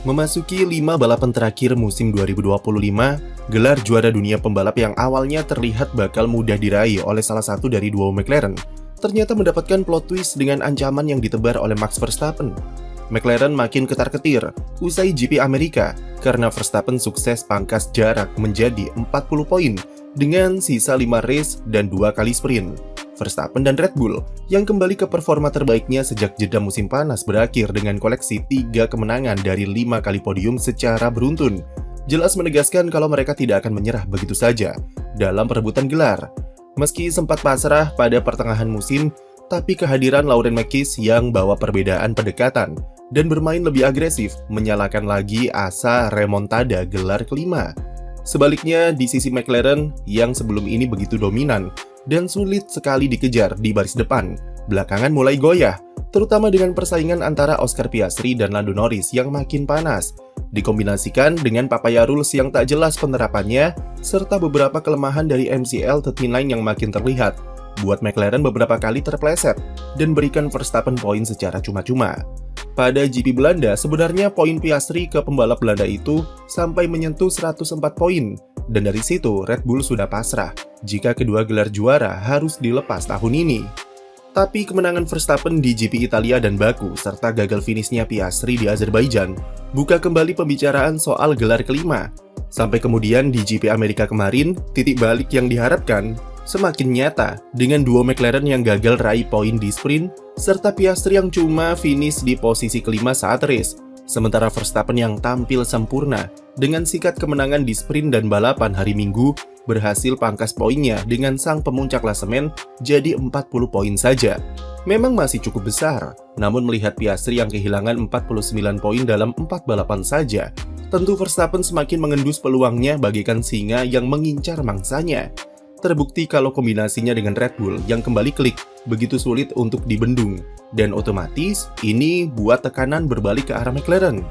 Memasuki 5 balapan terakhir musim 2025, gelar juara dunia pembalap yang awalnya terlihat bakal mudah diraih oleh salah satu dari duo McLaren, ternyata mendapatkan plot twist dengan ancaman yang ditebar oleh Max Verstappen. McLaren makin ketar-ketir usai GP Amerika karena Verstappen sukses pangkas jarak menjadi 40 poin dengan sisa 5 race dan 2 kali sprint. Verstappen dan Red Bull yang kembali ke performa terbaiknya sejak jeda musim panas berakhir dengan koleksi 3 kemenangan dari 5 kali podium secara beruntun, jelas menegaskan kalau mereka tidak akan menyerah begitu saja dalam perebutan gelar. Meski sempat pasrah pada pertengahan musim, tapi kehadiran Lauren Marquez yang bawa perbedaan pendekatan dan bermain lebih agresif menyalakan lagi asa remontada gelar kelima. Sebaliknya di sisi McLaren yang sebelum ini begitu dominan dan sulit sekali dikejar di baris depan, belakangan mulai goyah, terutama dengan persaingan antara Oscar Piastri dan Lando Norris yang makin panas, dikombinasikan dengan Papaya Rules yang tak jelas penerapannya, serta beberapa kelemahan dari MCL39 yang makin terlihat, buat McLaren beberapa kali terpleset dan berikan Verstappen poin secara cuma-cuma. Pada GP Belanda, sebenarnya poin Piastri ke pembalap Belanda itu sampai menyentuh 104 poin, dan dari situ Red Bull sudah pasrah jika kedua gelar juara harus dilepas tahun ini. Tapi kemenangan Verstappen di GP Italia dan Baku, serta gagal finishnya Piastri di Azerbaijan, buka kembali pembicaraan soal gelar kelima. Sampai kemudian di GP Amerika kemarin, titik balik yang diharapkan semakin nyata dengan duo McLaren yang gagal raih poin di sprint, serta Piastri yang cuma finish di posisi kelima saat race. Sementara Verstappen yang tampil sempurna dengan sikat kemenangan di sprint dan balapan hari Minggu berhasil pangkas poinnya dengan sang pemuncak klasemen jadi 40 poin saja. Memang masih cukup besar, namun melihat Piastri yang kehilangan 49 poin dalam 4 balapan saja, tentu Verstappen semakin mengendus peluangnya bagaikan singa yang mengincar mangsanya. Terbukti kalau kombinasinya dengan Red Bull yang kembali klik begitu sulit untuk dibendung, dan otomatis ini buat tekanan berbalik ke arah McLaren.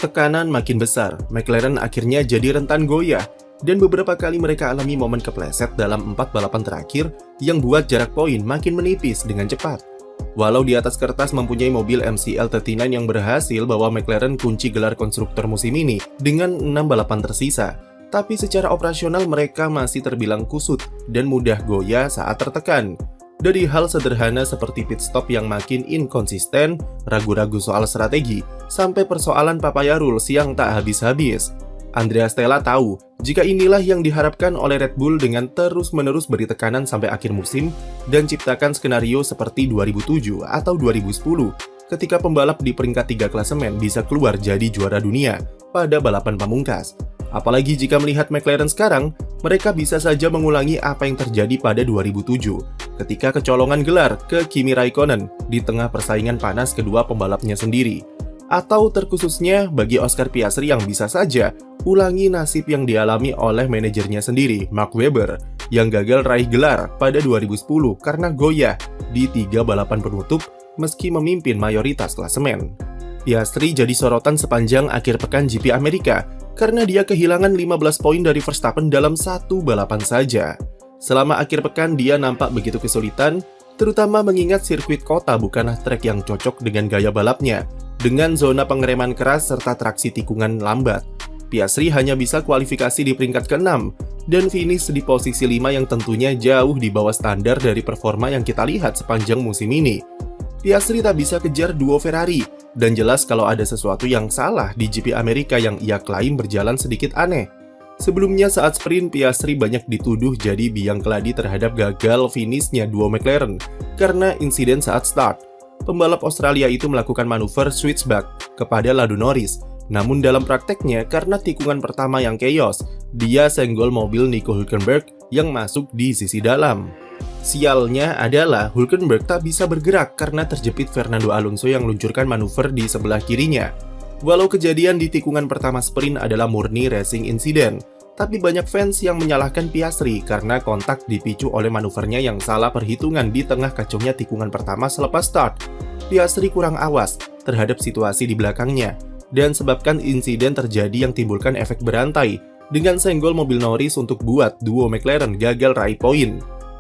Tekanan makin besar, McLaren akhirnya jadi rentan goyah, dan beberapa kali mereka alami momen kepleset dalam 4 balapan terakhir yang buat jarak poin makin menipis dengan cepat. Walau di atas kertas mempunyai mobil MCL39 yang berhasil bawa McLaren kunci gelar konstruktor musim ini dengan 6 balapan tersisa, tapi secara operasional mereka masih terbilang kusut dan mudah goyah saat tertekan. Dari hal sederhana seperti pit stop yang makin inkonsisten, ragu-ragu soal strategi, sampai persoalan Papaya Rules yang tak habis-habis. Andrea Stella tahu jika inilah yang diharapkan oleh Red Bull dengan terus-menerus beri tekanan sampai akhir musim dan ciptakan skenario seperti 2007 atau 2010 ketika pembalap di peringkat 3 klasemen bisa keluar jadi juara dunia pada balapan pamungkas. Apalagi jika melihat McLaren sekarang, mereka bisa saja mengulangi apa yang terjadi pada 2007 ketika kecolongan gelar ke Kimi Raikkonen di tengah persaingan panas kedua pembalapnya sendiri. Atau terkhususnya bagi Oscar Piastri yang bisa saja ulangi nasib yang dialami oleh manajernya sendiri, Mark Webber, yang gagal raih gelar pada 2010 karena goyah di 3 balapan penutup meski memimpin mayoritas klasemen. Piastri jadi sorotan sepanjang akhir pekan GP Amerika karena dia kehilangan 15 poin dari Verstappen dalam 1 balapan saja. Selama akhir pekan dia nampak begitu kesulitan, terutama mengingat sirkuit kota bukanlah trek yang cocok dengan gaya balapnya, dengan zona pengereman keras serta traksi tikungan lambat. Piastri hanya bisa kualifikasi di peringkat ke-6 dan finish di posisi 5 yang tentunya jauh di bawah standar dari performa yang kita lihat sepanjang musim ini. Piastri tak bisa kejar duo Ferrari, dan jelas kalau ada sesuatu yang salah di GP Amerika yang ia klaim berjalan sedikit aneh. Sebelumnya saat sprint, Piastri banyak dituduh jadi biang keladi terhadap gagal finishnya duo McLaren karena insiden saat start. Pembalap Australia itu melakukan manuver switchback kepada Lando Norris, namun dalam prakteknya karena tikungan pertama yang chaos, dia senggol mobil Nico Hülkenberg yang masuk di sisi dalam. Sialnya adalah Hülkenberg tak bisa bergerak karena terjepit Fernando Alonso yang meluncurkan manuver di sebelah kirinya. Walau kejadian di tikungan pertama sprint adalah murni racing incident, tapi banyak fans yang menyalahkan Piastri karena kontak dipicu oleh manuvernya yang salah perhitungan di tengah kacaunya tikungan pertama selepas start. Piastri kurang awas terhadap situasi di belakangnya dan sebabkan insiden terjadi yang timbulkan efek berantai dengan senggol mobil Norris untuk buat duo McLaren gagal raih poin.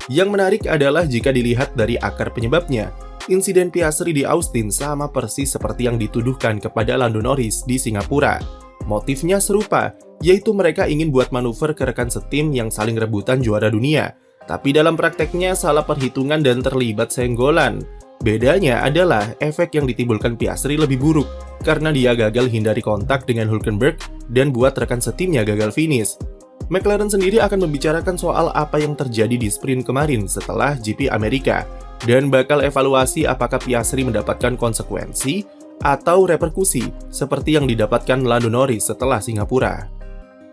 Yang menarik adalah jika dilihat dari akar penyebabnya, Insiden Piastri di Austin sama persis seperti yang dituduhkan kepada Lando Norris di Singapura. Motifnya serupa, yaitu mereka ingin buat manuver ke rekan setim yang saling rebutan juara dunia. Tapi dalam prakteknya salah perhitungan dan terlibat senggolan. Bedanya adalah efek yang ditimbulkan Piastri lebih buruk, karena dia gagal hindari kontak dengan Hülkenberg dan buat rekan setimnya gagal finish. McLaren sendiri akan membicarakan soal apa yang terjadi di sprint kemarin setelah GP Amerika, dan bakal evaluasi apakah Piastri mendapatkan konsekuensi atau reperkusi seperti yang didapatkan Lando Norris setelah Singapura.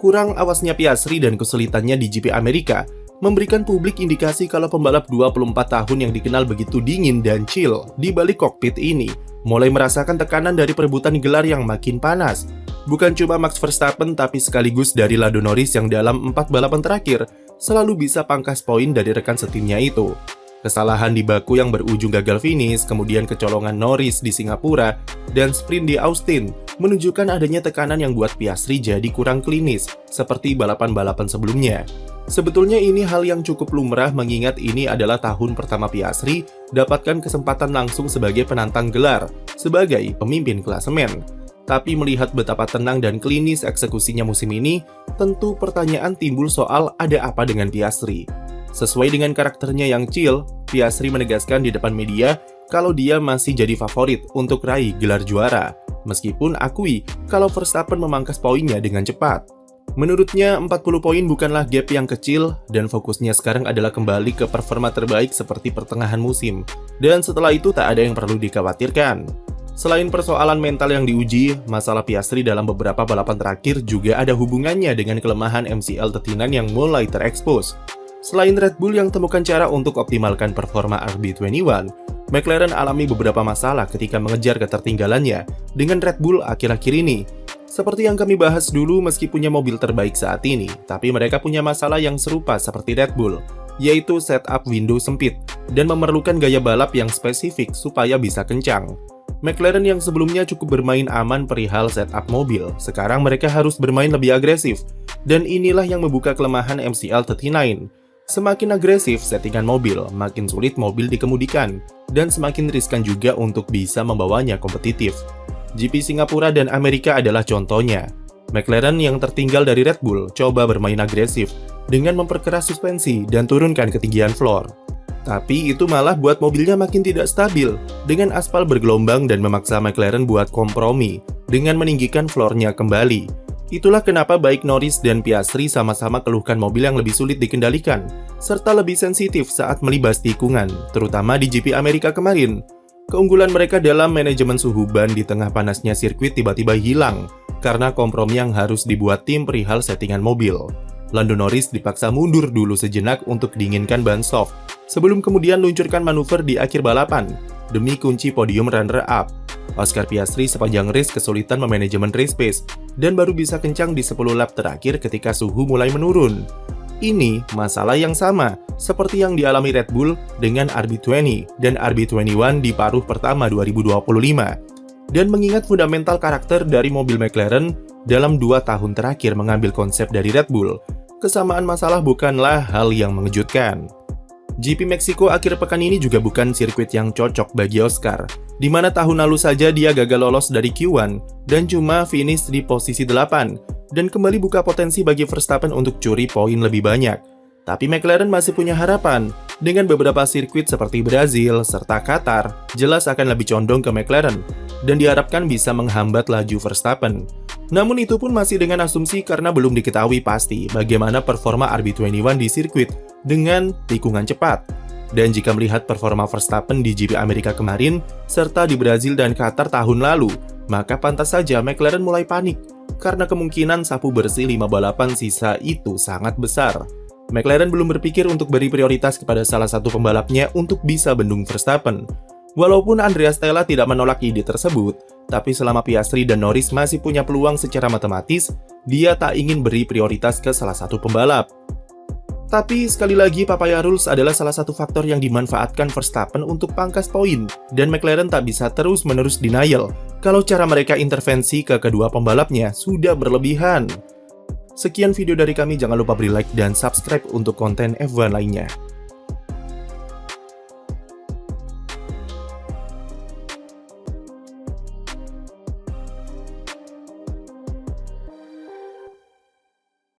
Kurang awasnya Piastri dan kesulitannya di GP Amerika memberikan publik indikasi kalau pembalap 24 tahun yang dikenal begitu dingin dan chill di balik kokpit ini mulai merasakan tekanan dari perebutan gelar yang makin panas. Bukan cuma Max Verstappen tapi sekaligus dari Lando Norris yang dalam 4 balapan terakhir selalu bisa pangkas poin dari rekan setimnya itu. Kesalahan di Baku yang berujung gagal finish, kemudian kecolongan Norris di Singapura, dan sprint di Austin menunjukkan adanya tekanan yang buat Piastri jadi kurang klinis, seperti balapan-balapan sebelumnya. Sebetulnya ini hal yang cukup lumrah mengingat ini adalah tahun pertama Piastri dapatkan kesempatan langsung sebagai penantang gelar, sebagai pemimpin klasemen. Tapi melihat betapa tenang dan klinis eksekusinya musim ini, tentu pertanyaan timbul soal ada apa dengan Piastri. Sesuai dengan karakternya yang chill, Piastri menegaskan di depan media kalau dia masih jadi favorit untuk raih gelar juara, meskipun akui kalau Verstappen memangkas poinnya dengan cepat. Menurutnya, 40 poin bukanlah gap yang kecil, dan fokusnya sekarang adalah kembali ke performa terbaik seperti pertengahan musim, dan setelah itu tak ada yang perlu dikhawatirkan. Selain persoalan mental yang diuji, masalah Piastri dalam beberapa balapan terakhir juga ada hubungannya dengan kelemahan MCL-39 yang mulai terekspos. Selain Red Bull yang temukan cara untuk optimalkan performa RB21, McLaren alami beberapa masalah ketika mengejar ketertinggalannya dengan Red Bull akhir-akhir ini. Seperti yang kami bahas dulu, meski punya mobil terbaik saat ini, tapi mereka punya masalah yang serupa seperti Red Bull, yaitu setup window sempit dan memerlukan gaya balap yang spesifik supaya bisa kencang. McLaren yang sebelumnya cukup bermain aman perihal setup mobil, sekarang mereka harus bermain lebih agresif, dan inilah yang membuka kelemahan MCL39. Semakin agresif settingan mobil, makin sulit mobil dikemudikan, dan semakin riskan juga untuk bisa membawanya kompetitif. GP Singapura dan Amerika adalah contohnya. McLaren yang tertinggal dari Red Bull coba bermain agresif dengan memperkeras suspensi dan turunkan ketinggian floor. Tapi itu malah buat mobilnya makin tidak stabil dengan aspal bergelombang dan memaksa McLaren buat kompromi dengan meninggikan floornya kembali. Itulah kenapa baik Norris dan Piastri sama-sama keluhkan mobil yang lebih sulit dikendalikan, serta lebih sensitif saat melibas tikungan, terutama di GP Amerika kemarin. Keunggulan mereka dalam manajemen suhu ban di tengah panasnya sirkuit tiba-tiba hilang, karena kompromi yang harus dibuat tim perihal settingan mobil. Lando Norris dipaksa mundur dulu sejenak untuk dinginkan ban soft, sebelum kemudian luncurkan manuver di akhir balapan, demi kunci podium runner-up. Oscar Piastri sepanjang race kesulitan memanajemen race pace dan baru bisa kencang di 10 lap terakhir ketika suhu mulai menurun. Ini masalah yang sama seperti yang dialami Red Bull dengan RB20 dan RB21 di paruh pertama 2025. Dan mengingat fundamental karakter dari mobil McLaren dalam 2 tahun terakhir mengambil konsep dari Red Bull, kesamaan masalah bukanlah hal yang mengejutkan. GP Meksiko akhir pekan ini juga bukan sirkuit yang cocok bagi Oscar, di mana tahun lalu saja dia gagal lolos dari Q1 dan cuma finish di posisi 8, dan kembali buka potensi bagi Verstappen untuk curi poin lebih banyak. Tapi McLaren masih punya harapan, dengan beberapa sirkuit seperti Brazil serta Qatar, jelas akan lebih condong ke McLaren, dan diharapkan bisa menghambat laju Verstappen. Namun itu pun masih dengan asumsi karena belum diketahui pasti bagaimana performa RB21 di sirkuit dengan tikungan cepat. Dan jika melihat performa Verstappen di GP Amerika kemarin, serta di Brazil dan Qatar tahun lalu, maka pantas saja McLaren mulai panik, karena kemungkinan sapu bersih 5 balapan sisa itu sangat besar. McLaren belum berpikir untuk beri prioritas kepada salah satu pembalapnya untuk bisa bendung Verstappen. Walaupun Andrea Stella tidak menolak ide tersebut, tapi selama Piastri dan Norris masih punya peluang secara matematis, dia tak ingin beri prioritas ke salah satu pembalap. Tapi sekali lagi Papaya Rules adalah salah satu faktor yang dimanfaatkan Verstappen untuk pangkas poin, dan McLaren tak bisa terus-menerus denial kalau cara mereka intervensi ke kedua pembalapnya sudah berlebihan. Sekian video dari kami, jangan lupa beri like dan subscribe untuk konten F1 lainnya.